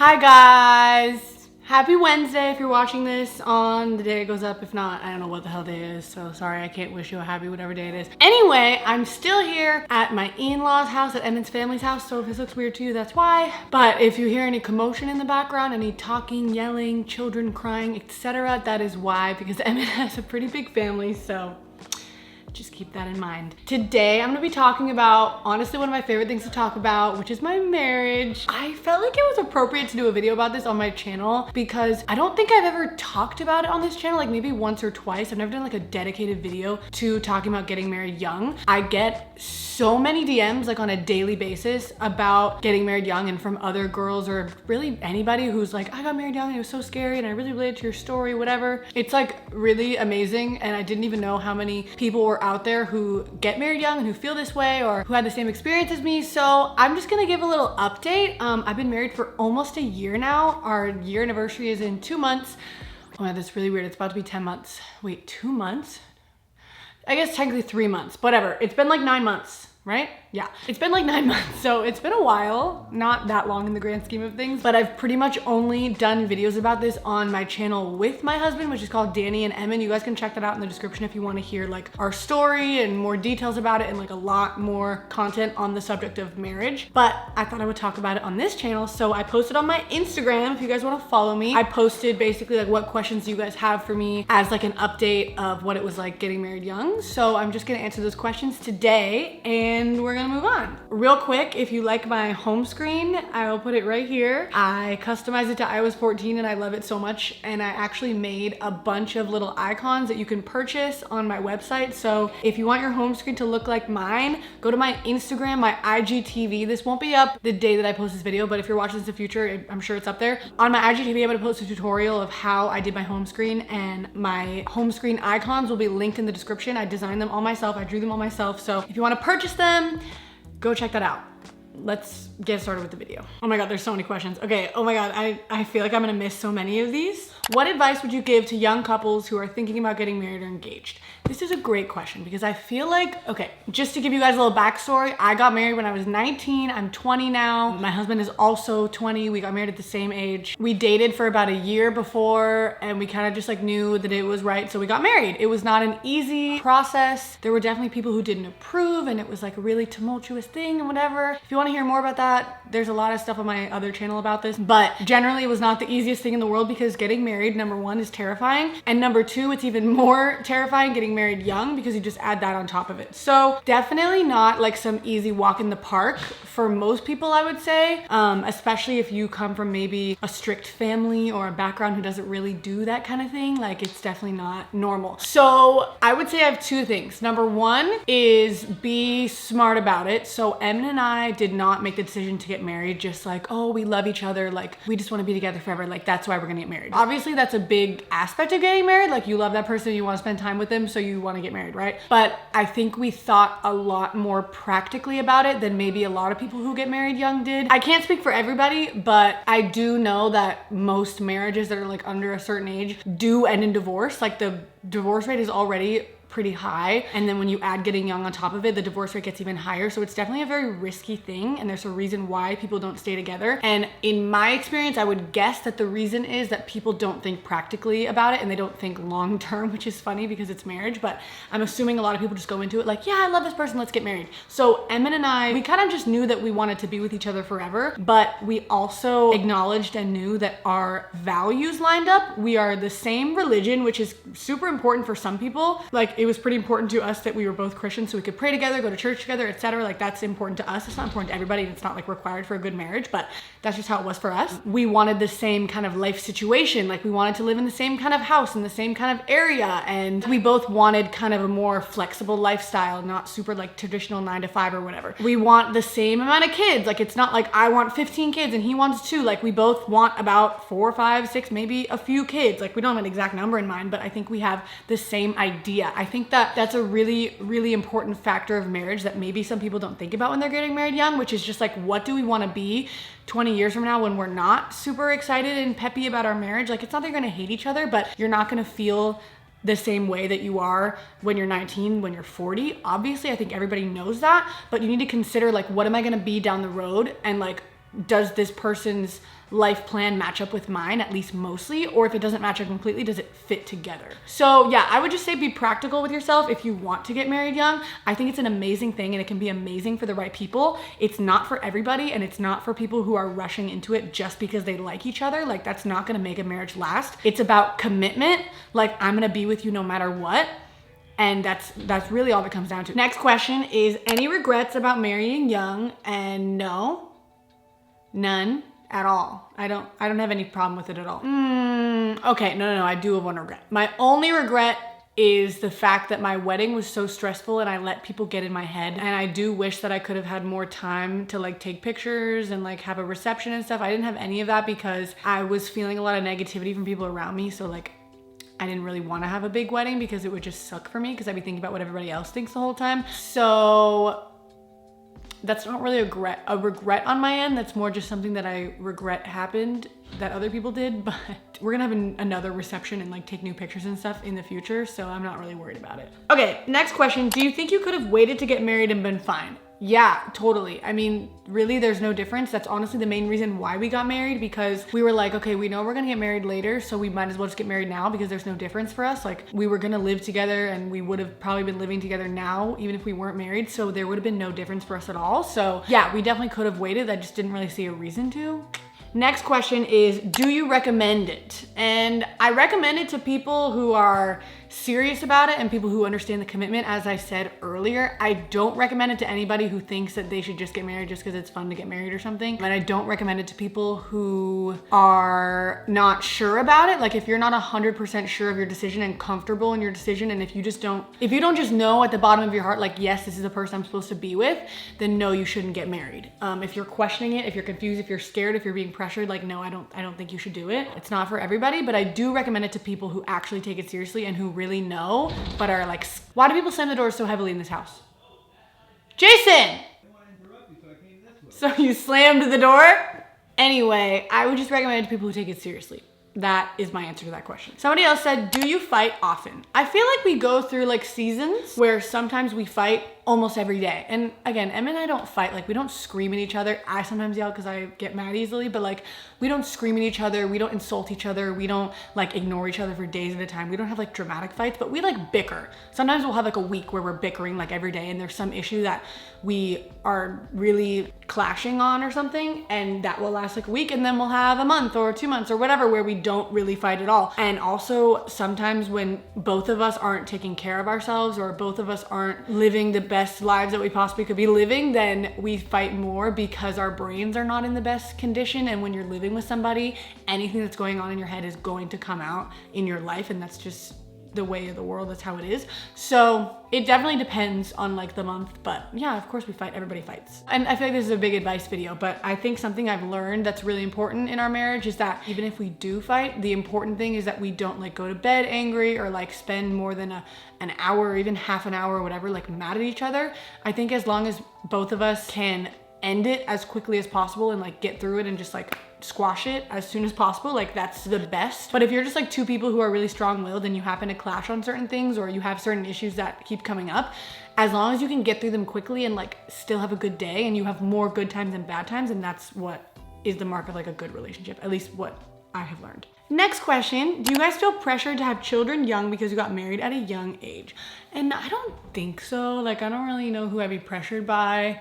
Hi guys! Happy Wednesday if you're watching this on the day it goes up. If not, I don't know what the hell day it is, so sorry, I can't wish you a happy whatever day it is. Anyway, I'm still here at my in-laws house, at Emmyn's family's house, so if this looks weird to you, that's why. But if you hear any commotion in the background, any talking, yelling, children crying, etc., that is why, because Emmyn has a pretty big family, so just keep that in mind. Today, I'm gonna be talking about, honestly, one of my favorite things to talk about, which is my marriage. I felt like it was appropriate to do a video about this on my channel because I don't think I've ever talked about it on this channel, like maybe once or twice. I've never done like a dedicated video to talking about getting married young. I get so many DMs like on a daily basis about getting married young, and from other girls or really anybody who's like, I got married young and it was so scary and I really related to your story, whatever. It's like really amazing, and I didn't even know how many people were out there who get married young and who feel this way or who had the same experience as me. So I'm just gonna give a little update. I've been married for almost a year now. Our year anniversary is in 2 months. Oh my, that's really weird. It's about to be 10 months. Wait, 2 months? I guess technically 3 months, whatever. It's been like 9 months, right? Yeah, it's been like 9 months. So it's been a while, not that long in the grand scheme of things, but I've pretty much only done videos about this on my channel with my husband, which is called Dani and Emmyn. You guys can check that out in the description if you want to hear like our story and more details about it and like a lot more content on the subject of marriage. But I thought I would talk about it on this channel. So I posted on my Instagram, if you guys want to follow me. I posted basically like what questions you guys have for me as like an update of what it was like getting married young. So I'm just gonna answer those questions today and we're gonna move on. Real quick, if you like my home screen, I will put it right here. I customized it to iOS 14 and I love it so much. And I actually made a bunch of little icons that you can purchase on my website. So if you want your home screen to look like mine, go to my Instagram, my IGTV. This won't be up the day that I post this video, but if you're watching this in the future, I'm sure it's up there. On my IGTV, I'm gonna post a tutorial of how I did my home screen, and my home screen icons will be linked in the description. I designed them all myself. I drew them all myself. So if you wanna purchase them, go check that out. Let's get started with the video. Oh my God, there's so many questions. Okay, oh my God, I feel like I'm gonna miss so many of these. What advice would you give to young couples who are thinking about getting married or engaged? This is a great question because I feel like, okay, just to give you guys a little backstory, I got married when I was 19, I'm 20 now. My husband is also 20, we got married at the same age. We dated for about a year before and we kind of just like knew that it was right, so we got married. It was not an easy process. There were definitely people who didn't approve and it was like a really tumultuous thing and whatever. If you want to hear more about that, there's a lot of stuff on my other channel about this, but generally it was not the easiest thing in the world because getting married, number one, is terrifying, and number two, it's even more terrifying getting married young because you just add that on top of it. So definitely not like some easy walk in the park for most people, I would say, especially if you come from maybe a strict family or a background who doesn't really do that kind of thing. Like, it's definitely not normal. So I would say I have two things. Number one is be smart about it. So Emmyn and I did not make the decision to get married just like, oh, we love each other, like we just want to be together forever, like that's why we're gonna get married. Obviously that's a big aspect of getting married, like you love that person, you want to spend time with them, so you want to get married, right? But I think we thought a lot more practically about it than maybe a lot of people who get married young did. I can't speak for everybody, but I do know that most marriages that are like under a certain age do end in divorce. Like the divorce rate is already pretty high, and then when you add getting young on top of it, the divorce rate gets even higher. So it's definitely a very risky thing, and there's a reason why people don't stay together. And in my experience, I would guess that the reason is that people don't think practically about it and they don't think long term, which is funny because it's marriage, but I'm assuming a lot of people just go into it like, yeah, I love this person, let's get married. So Emmyn and I, we kind of just knew that we wanted to be with each other forever, but we also acknowledged and knew that our values lined up. We are the same religion, which is super important for some people. Like, it was pretty important to us that we were both Christians so we could pray together, go to church together, etc. Like, that's important to us. It's not important to everybody, and it's not like required for a good marriage, but that's just how it was for us. We wanted the same kind of life situation. Like, we wanted to live in the same kind of house in the same kind of area, and we both wanted kind of a more flexible lifestyle, not super like traditional 9 to 5 or whatever. We want the same amount of kids. Like, it's not like I want 15 kids and he wants 2. Like, we both want about 4, 5, 6, maybe a few kids. Like, we don't have an exact number in mind, but I think we have the same idea. I think that that's a really, really important factor of marriage that maybe some people don't think about when they're getting married young, which is just like, what do we want to be 20 years from now when we're not super excited and peppy about our marriage? Like, it's not that you're going to hate each other, but you're not going to feel the same way that you are when you're 19, when you're 40. Obviously, I think everybody knows that, but you need to consider like, what am I going to be down the road? And like, does this person's life plan match up with mine, at least mostly? Or if it doesn't match up completely, does it fit together? So yeah, I would just say be practical with yourself if you want to get married young. I think it's an amazing thing and it can be amazing for the right people. It's not for everybody, and it's not for people who are rushing into it just because they like each other. Like, that's not gonna make a marriage last. It's about commitment. Like, I'm gonna be with you no matter what. And that's really all it comes down to. Next question is, any regrets about marrying young? And no, none at all. I don't have any problem with it at all. Okay, no, I do have one regret. My only regret is the fact that my wedding was so stressful and I let people get in my head. And I do wish that I could have had more time to like take pictures and like have a reception and stuff. I didn't have any of that because I was feeling a lot of negativity from people around me. So like, I didn't really want to have a big wedding because it would just suck for me because I'd be thinking about what everybody else thinks the whole time. So that's not really a regret on my end. That's more just something that I regret happened that other people did. But we're gonna have another reception and like take new pictures and stuff in the future. So I'm not really worried about it. Okay, next question. Do you think you could have waited to get married and been fine? Yeah, totally. I mean, really, there's no difference. That's honestly the main reason why we got married, because we were like, okay, we know we're gonna get married later, so we might as well just get married now because there's no difference for us. Like, we were gonna live together and we would have probably been living together now, even if we weren't married. So there would have been no difference for us at all. So yeah, we definitely could have waited. I just didn't really see a reason to. Next question is, do you recommend it? And I recommend it to people who are serious about it and people who understand the commitment. As I said earlier, I don't recommend it to anybody who thinks that they should just get married just because it's fun to get married or something. And I don't recommend it to people who are not sure about it. Like, if you're not 100% sure of your decision and comfortable in your decision, and if you don't just know at the bottom of your heart, like, yes, this is the person I'm supposed to be with, then no, you shouldn't get married. If you're questioning it, if you're confused, if you're scared, if you're being pressured, like, no, I don't think you should do it. It's not for everybody, but I do recommend it to people who actually take it seriously and who really know, but are like, why do people slam the doors so heavily in this house? Jason! I didn't want to interrupt you, so I came this way. So you slammed the door? Anyway, I would just recommend it to people who take it seriously. That is my answer to that question. Somebody else said, do you fight often? I feel like we go through like seasons where sometimes we fight almost every day. And again, Emmyn and I don't fight, like we don't scream at each other. I sometimes yell because I get mad easily, but like we don't scream at each other. We don't insult each other. We don't like ignore each other for days at a time. We don't have like dramatic fights, but we like bicker. Sometimes we'll have like a week where we're bickering like every day and there's some issue that we are really clashing on or something, and that will last like a week, and then we'll have a month or 2 months or whatever where we don't really fight at all. And also sometimes when both of us aren't taking care of ourselves or both of us aren't living the best lives that we possibly could be living, then we fight more because our brains are not in the best condition. And when you're living with somebody, anything that's going on in your head is going to come out in your life, and that's just the way of the world. That's how it is. So it definitely depends on like the month, but yeah, of course we fight. Everybody fights. And I feel like this is a big advice video, but I think something I've learned that's really important in our marriage is that even if we do fight, the important thing is that we don't like go to bed angry or like spend more than an hour or even half an hour or whatever like mad at each other. I think as long as both of us can end it as quickly as possible and like get through it and just like squash it as soon as possible, like that's the best. But if you're just like two people who are really strong-willed and you happen to clash on certain things, or you have certain issues that keep coming up, as long as you can get through them quickly and like still have a good day, and you have more good times than bad times, and that's what is the mark of like a good relationship, at least what I have learned. Next question, do you guys feel pressured to have children young because you got married at a young age? And I don't think so. Like, I don't really know who I'd be pressured by.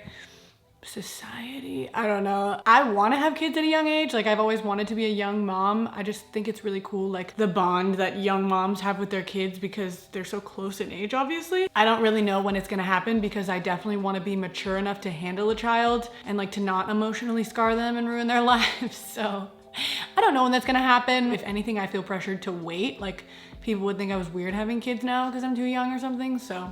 Society, I don't know. I want to have kids at a young age. Like, I've always wanted to be a young mom. I just think it's really cool, like the bond that young moms have with their kids because they're so close in age, obviously. I don't really know when it's gonna happen because I definitely want to be mature enough to handle a child and like to not emotionally scar them and ruin their lives. So I don't know when that's gonna happen. If anything, I feel pressured to wait. Like, people would think I was weird having kids now because I'm too young or something. So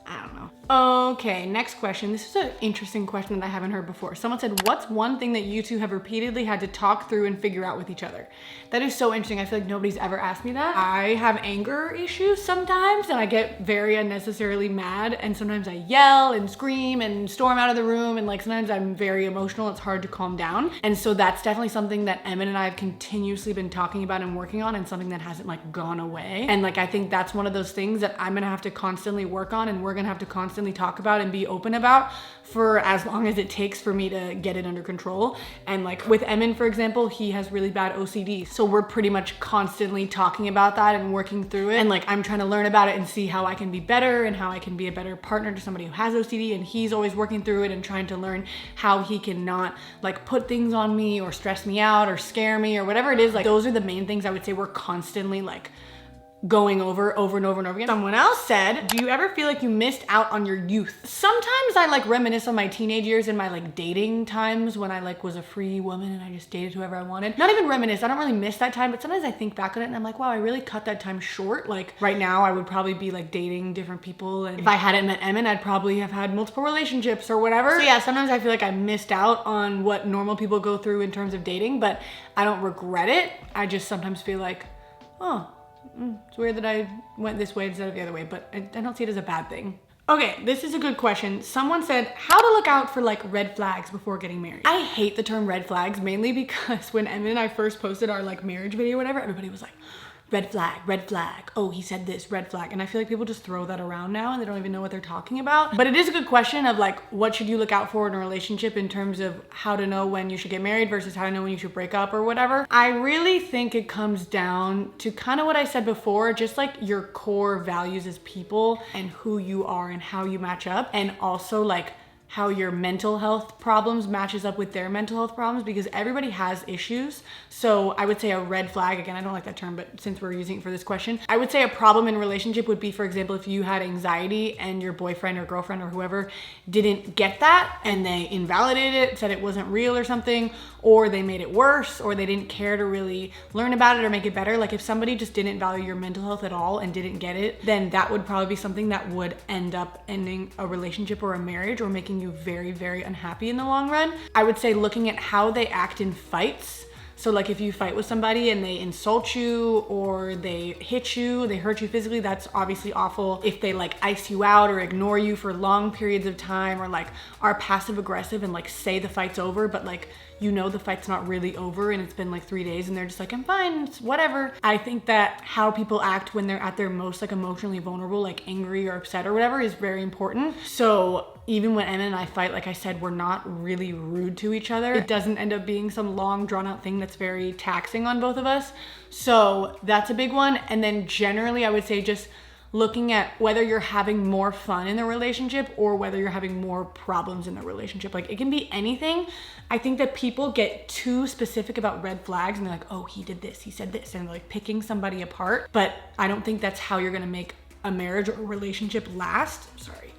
I don't know. Okay, next question. This is an interesting question that I haven't heard before. Someone said, what's one thing that you two have repeatedly had to talk through and figure out with each other? That is so interesting. I feel like nobody's ever asked me that. I have anger issues sometimes, and I get very unnecessarily mad, and sometimes I yell and scream and storm out of the room, and like sometimes I'm very emotional. It's hard to calm down. And so that's definitely something that Emmyn and I have continuously been talking about and working on, and something that hasn't like gone away. And like, I think that's one of those things that I'm gonna have to constantly work on, and we're gonna have to constantly talk about and be open about for as long as it takes for me to get it under control. And like with Emmyn, for example, he has really bad OCD. So we're pretty much constantly talking about that and working through it. And like, I'm trying to learn about it and see how I can be better and how I can be a better partner to somebody who has OCD. And he's always working through it and trying to learn how he can not like put things on me or stress me out or scare me or whatever it is. Like those are the main things I would say we're constantly like going over and over and over again. Someone else said, do you ever feel like you missed out on your youth? Sometimes I like reminisce on my teenage years and my like dating times when I like was a free woman and I just dated whoever I wanted. Not even reminisce, I don't really miss that time, but sometimes I think back on it and I'm like, wow, I really cut that time short. Like right now I would probably be like dating different people, and if I hadn't met Emmyn, I'd probably have had multiple relationships or whatever. So yeah, sometimes I feel like I missed out on what normal people go through in terms of dating, but I don't regret it. I just sometimes feel like, oh, it's weird that I went this way instead of the other way, but I don't see it as a bad thing. Okay, this is a good question. Someone said how to look out for like red flags before getting married. I hate the term red flags, mainly because when Emmyn and I first posted our like marriage video or whatever, everybody was like, red flag. Oh, he said this, red flag. And I feel like people just throw that around now and they don't even know what they're talking about. But it is a good question of like, what should you look out for in a relationship in terms of how to know when you should get married versus how to know when you should break up or whatever. I really think it comes down to kind of what I said before, just like your core values as people and who you are and how you match up. And also like how your mental health problems matches up with their mental health problems, because everybody has issues. So I would say a red flag, again, I don't like that term, but since we're using it for this question, I would say a problem in a relationship would be, for example, if you had anxiety and your boyfriend or girlfriend or whoever didn't get that and they invalidated it, said it wasn't real or something, or they made it worse, or they didn't care to really learn about it or make it better. Like if somebody just didn't value your mental health at all and didn't get it, then that would probably be something that would end up ending a relationship or a marriage or making you very, very unhappy in the long run. I would say looking at how they act in fights. So like if you fight with somebody and they insult you or they hit you, they hurt you physically, that's obviously awful. If they like ice you out or ignore you for long periods of time, or like are passive aggressive and like say the fight's over, but like, you know, the fight's not really over and it's been like 3 days and they're just like, I'm fine, it's whatever. I think that how people act when they're at their most like emotionally vulnerable, like angry or upset or whatever, is very important. So even when Emmyn and I fight, like I said, we're not really rude to each other. It doesn't end up being some long drawn out thing that's very taxing on both of us. So that's a big one. And then generally I would say just looking at whether you're having more fun in the relationship or whether you're having more problems in the relationship. Like it can be anything. I think that people get too specific about red flags and they're like, oh, he did this, he said this, and they're like picking somebody apart. But I don't think that's how you're gonna make a marriage or a relationship last.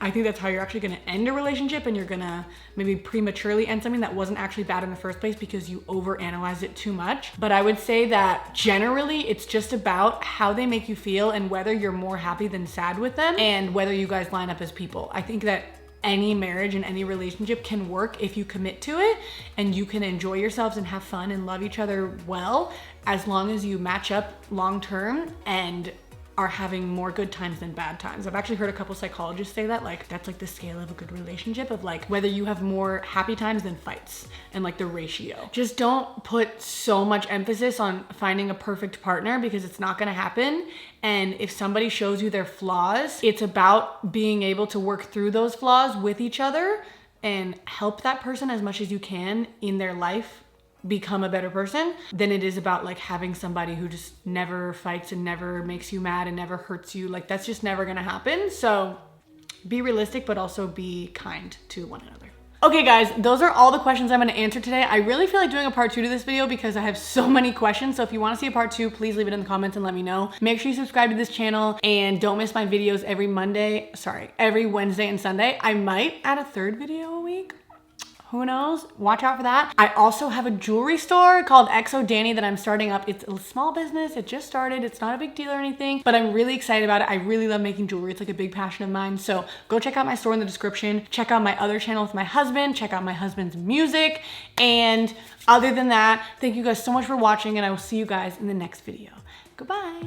I think that's how you're actually gonna end a relationship, and you're gonna maybe prematurely end something that wasn't actually bad in the first place because you overanalyzed it too much. But I would say that generally it's just about how they make you feel and whether you're more happy than sad with them and whether you guys line up as people. I think that any marriage and any relationship can work if you commit to it and you can enjoy yourselves and have fun and love each other well, as long as you match up long term and are having more good times than bad times. I've actually heard a couple psychologists say that, like that's like the scale of a good relationship, of like whether you have more happy times than fights, and like the ratio. Just don't put so much emphasis on finding a perfect partner, because it's not gonna happen. And if somebody shows you their flaws, it's about being able to work through those flaws with each other and help that person as much as you can in their life become a better person, than it is about like having somebody who just never fights and never makes you mad and never hurts you. Like that's just never gonna happen. So be realistic, but also be kind to one another. Okay guys, those are all the questions I'm gonna answer today. I really feel like doing a part 2 to this video because I have so many questions. So if you wanna see a part 2, please leave it in the comments and let me know. Make sure you subscribe to this channel and don't miss my videos every Wednesday and Sunday. I might add a 3rd video a week. Who knows? Watch out for that. I also have a jewelry store called XO Dani that I'm starting up. It's a small business. It just started. It's not a big deal or anything, but I'm really excited about it. I really love making jewelry. It's like a big passion of mine. So go check out my store in the description. Check out my other channel with my husband. Check out my husband's music. And other than that, thank you guys so much for watching, and I will see you guys in the next video. Goodbye.